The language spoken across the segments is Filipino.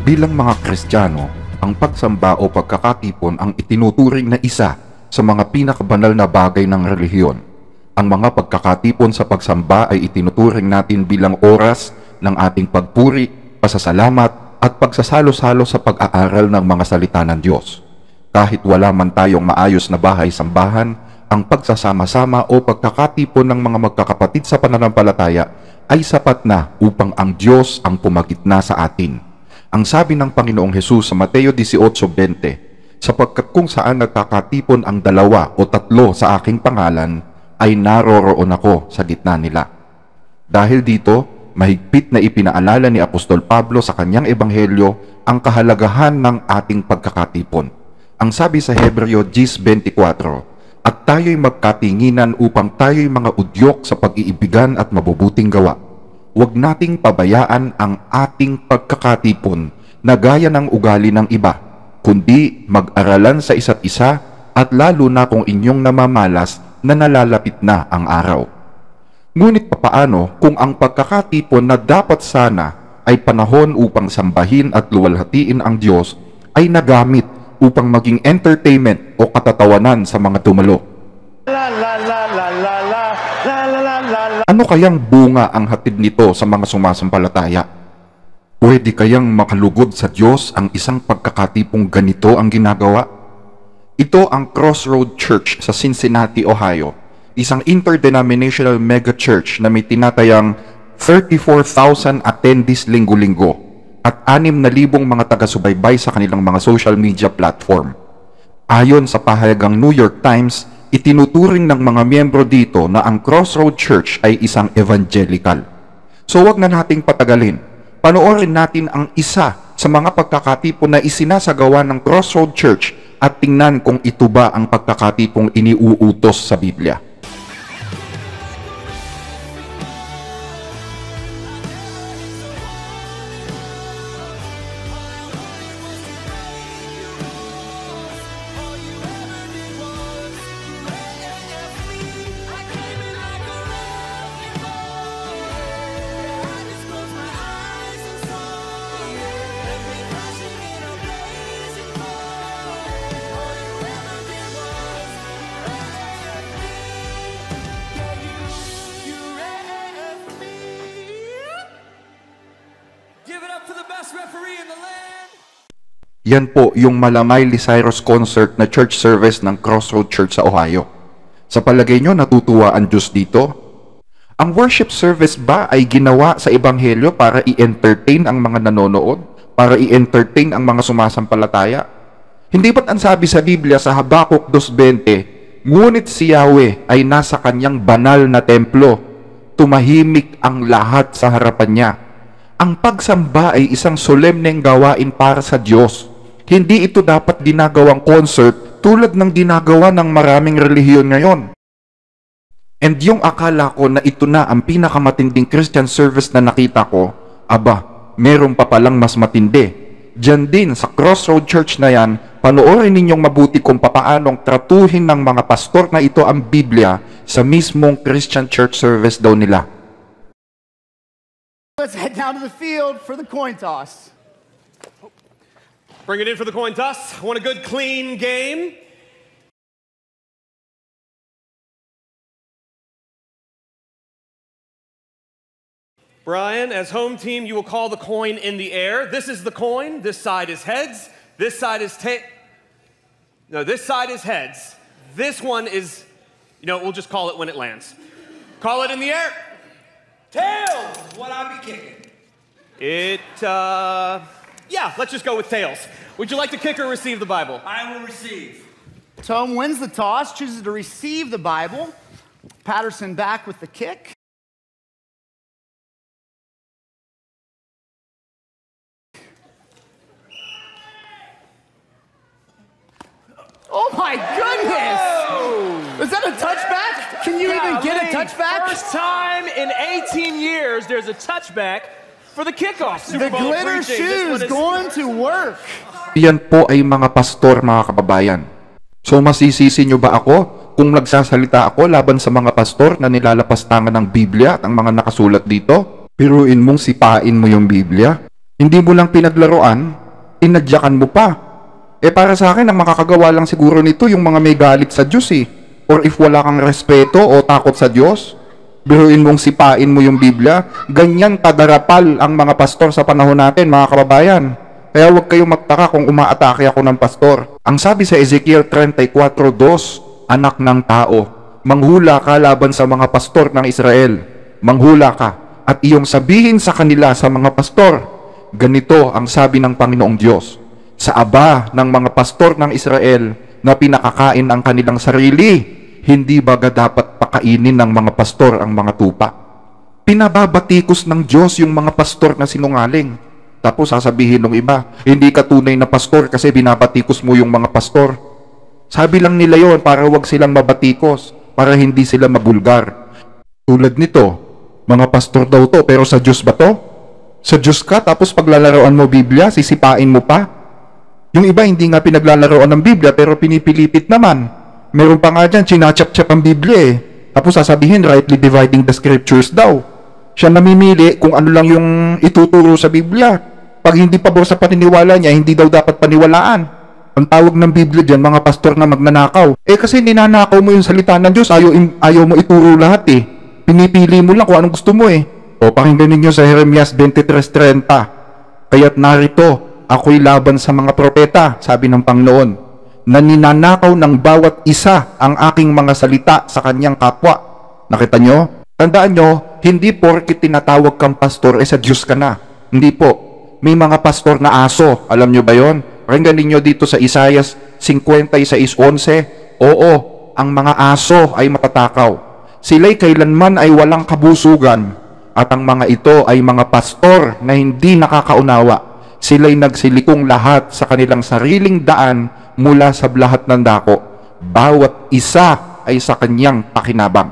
Bilang mga Kristiyano, ang pagsamba o pagkakatipon ang itinuturing na isa sa mga pinakabanal na bagay ng relihiyon. Ang mga pagkakatipon sa pagsamba ay itinuturing natin bilang oras ng ating pagpuri, pasasalamat at pagsasalo-salo sa pag-aaral ng mga salita ng Diyos. Kahit wala man tayong maayos na bahay-sambahan, ang pagsasama-sama o pagkakatipon ng mga magkakapatid sa pananampalataya ay sapat na upang ang Diyos ang pumagitna sa atin. Ang sabi ng Panginoong Hesus sa Mateo 18:20, sapagkat kung saan nagkakatipon ang 2 o 3 sa aking pangalan, ay naroroon ako sa gitna nila. Dahil dito, mahigpit na ipinaalala ni Apostol Pablo sa kanyang ebanghelyo ang kahalagahan ng ating pagkakatipon. Ang sabi sa Hebreo 10:24, at tayo'y magkatinginan upang tayo'y mga udyok sa pag-iibigan at mabubuting gawa. Huwag nating pabayaan ang ating pagkakatipon na gaya ng ugali ng iba, kundi mag-aralan sa isa't isa at lalo na kung inyong namamalas na nalalapit na ang araw. Ngunit papaano kung ang pagkakatipon na dapat sana ay panahon upang sambahin at luwalhatiin ang Diyos ay nagamit upang maging entertainment o katatawanan sa mga dumalo? Ano kayang bunga ang hatid nito sa mga sumasampalataya? Pwede kayang makalugod sa Diyos ang isang pagkakatipong ganito ang ginagawa? Ito ang Crossroad Church sa Cincinnati, Ohio, isang interdenominational mega church na may tinatayang 34,000 attendees linggo-linggo at 6,000 mga taga-subaybay sa kanilang mga social media platform. Ayon sa pahayagang New York Times, itinuturing ng mga miyembro dito na ang Crossroad Church ay isang evangelical. So wag na nating patagalin. Panoorin natin ang isa sa mga pagkakatipon na isinasagawa ng Crossroad Church at tingnan kung ito ba ang pagkakatipong iniuutos sa Biblia. Yan po yung Malamay Cyrus concert na church service ng Crossroad Church sa Ohio. Sa palagay nyo, natutuwa ang Diyos dito? Ang worship service ba ay ginawa sa ebanghelyo para i-entertain ang mga nanonood? Para i-entertain ang mga sumasampalataya? Hindi ba't ang sabi sa Biblia sa Habakuk 2:20, ngunit si Yahweh ay nasa kanyang banal na templo, tumahimik ang lahat sa harapan niya. Ang pagsamba ay isang solemneng gawain para sa Diyos. Hindi ito dapat ginagawang concert tulad ng ginagawa ng maraming relihiyon ngayon. And yung akala ko na ito na ang pinakamatinding Christian service na nakita ko, aba, meron pa palang mas matindi. Diyan din sa Crossroad Church na yan, panoorin ninyong mabuti kung papaanong tratuhin ng mga pastor na ito ang Biblia sa mismong Christian church service daw nila. Let's head down to the field for the coin toss. Bring it in for the coin toss. I want a good, clean game. Brian, as home team, you will call the coin in the air. This is the coin. This side is heads. This side is No, this side is heads. This one is, we'll just call it when it lands. Call it in the air. Tails is what I be kicking. Yeah, let's just go with tails. Would you like to kick or receive the Bible? I will receive. Tom wins the toss, chooses to receive the Bible. Patterson back with the kick. Oh my goodness! Whoa. Is that a touchback? Can you even get a touchback? First time in 18 years there's a touchback for the kickoff. The glitter shoes going to work. Yan po ay mga pastor, mga kababayan. So masisisi nyo ba ako kung nagsasalita ako laban sa mga pastor na nilalapastangan ng Biblia at ang mga nakasulat dito? Piruin mong sipain mo yung Biblia? Hindi mo lang pinaglaruan? Inadyakan mo pa. Para sa akin, ang makakagawa lang siguro nito yung mga may galit sa Diyos eh. Or if wala kang respeto o takot sa Diyos, biruin mong sipain mo yung Biblia. Ganyan kadarapal ang mga pastor sa panahon natin, mga kababayan. Kaya huwag kayong magtaka kung umaatake ako ng pastor. Ang sabi sa Ezekiel 34:2, anak ng tao, manghula ka laban sa mga pastor ng Israel. Manghula ka at iyong sabihin sa kanila sa mga pastor, ganito ang sabi ng Panginoong Diyos, sa aba ng mga pastor ng Israel na pinakakain ang kanilang sarili, hindi baga dapat pakainin ng mga pastor ang mga tupa? Pinababatikos ng Diyos yung mga pastor na sinungaling. Tapos sasabihin ng iba, hindi ka tunay na pastor kasi binabatikos mo yung mga pastor. Sabi lang nila yon para wag silang mabatikos, para hindi sila mabulgar. Tulad nito, mga pastor daw to, pero sa Diyos ba to? Sa Diyos ka, tapos paglalaroan mo Biblia, sisipain mo pa? Yung iba hindi nga pinaglalaroan ng Biblia, pero pinipilipit naman. Meron pa nga dyan, chinachap-chap ang Biblia eh. Tapos sasabihin, rightly dividing the scriptures daw. Siya namimili kung ano lang yung ituturo sa Biblia. Pag hindi pabor sa paniniwala niya, hindi daw dapat paniwalaan. Ang tawag ng Biblia dyan, mga pastor na magnanakaw. Kasi ninanakaw mo yung salita ng Diyos, ayaw mo ituro lahat eh. Pinipili mo lang kung anong gusto mo eh. O pakinggan ninyo sa Jeremias 23:30. Kaya't narito, ako'y laban sa mga propeta, sabi ng Panginoon, na ninanakaw ng bawat isa ang aking mga salita sa kanyang kapwa. Nakita nyo? Tandaan nyo, hindi porket tinatawag kang pastor, sa Diyos ka na. Hindi po. May mga pastor na aso. Alam nyo ba yon? Pakinggan ninyo dito sa Isaiah 56:11. Oo, ang mga aso ay matatakaw. Sila'y kailanman ay walang kabusugan. At ang mga ito ay mga pastor na hindi nakakaunawa. Sila'y nagsilikong lahat sa kanilang sariling daan mula sa lahat ng dako. Bawat isa ay sa kanyang pakinabang.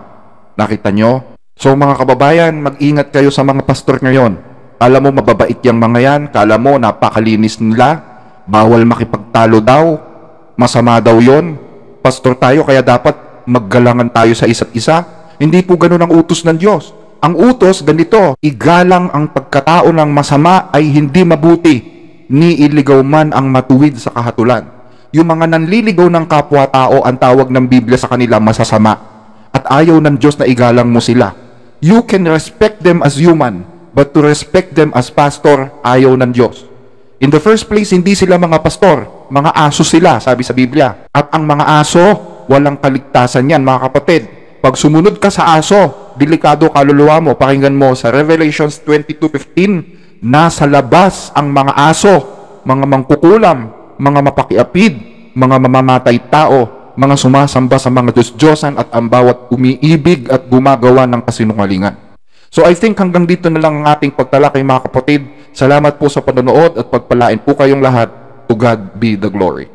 Nakita nyo? So mga kababayan, mag-ingat kayo sa mga pastor ngayon. Kala mo mababait yung mga yan, kala mo napakalinis nila, bawal makipagtalo daw, masama daw yon. Pastor tayo, kaya dapat maggalangan tayo sa isa't isa. Hindi po ganun ang utos ng Diyos. Ang utos, ganito, igalang ang pagkatao ng masama ay hindi mabuti, ni iligaw man ang matuwid sa kahatulan. Yung mga nanliligaw ng kapwa-tao, ang tawag ng Biblia sa kanila masasama. At ayaw ng Diyos na igalang mo sila. You can respect them as human, but to respect them as pastor, ayaw ng Diyos. In the first place, hindi sila mga pastor, mga aso sila, sabi sa Biblia. At ang mga aso, walang kaligtasan yan, mga kapatid. Pag sumunod ka sa aso, delikado kaluluwa mo. Pakinggan mo sa Revelations 22:15, nasa labas ang mga aso, mga mangkukulam, mga mapakiapid, mga mamamatay tao, mga sumasamba sa mga Diyos-Diyosan at ang bawat umiibig at gumagawa ng kasinungalingan. So I think hanggang dito na lang ang ating pagtalakay, mga kapatid. Salamat po sa panonood at pagpalain po kayong lahat. To God be the glory.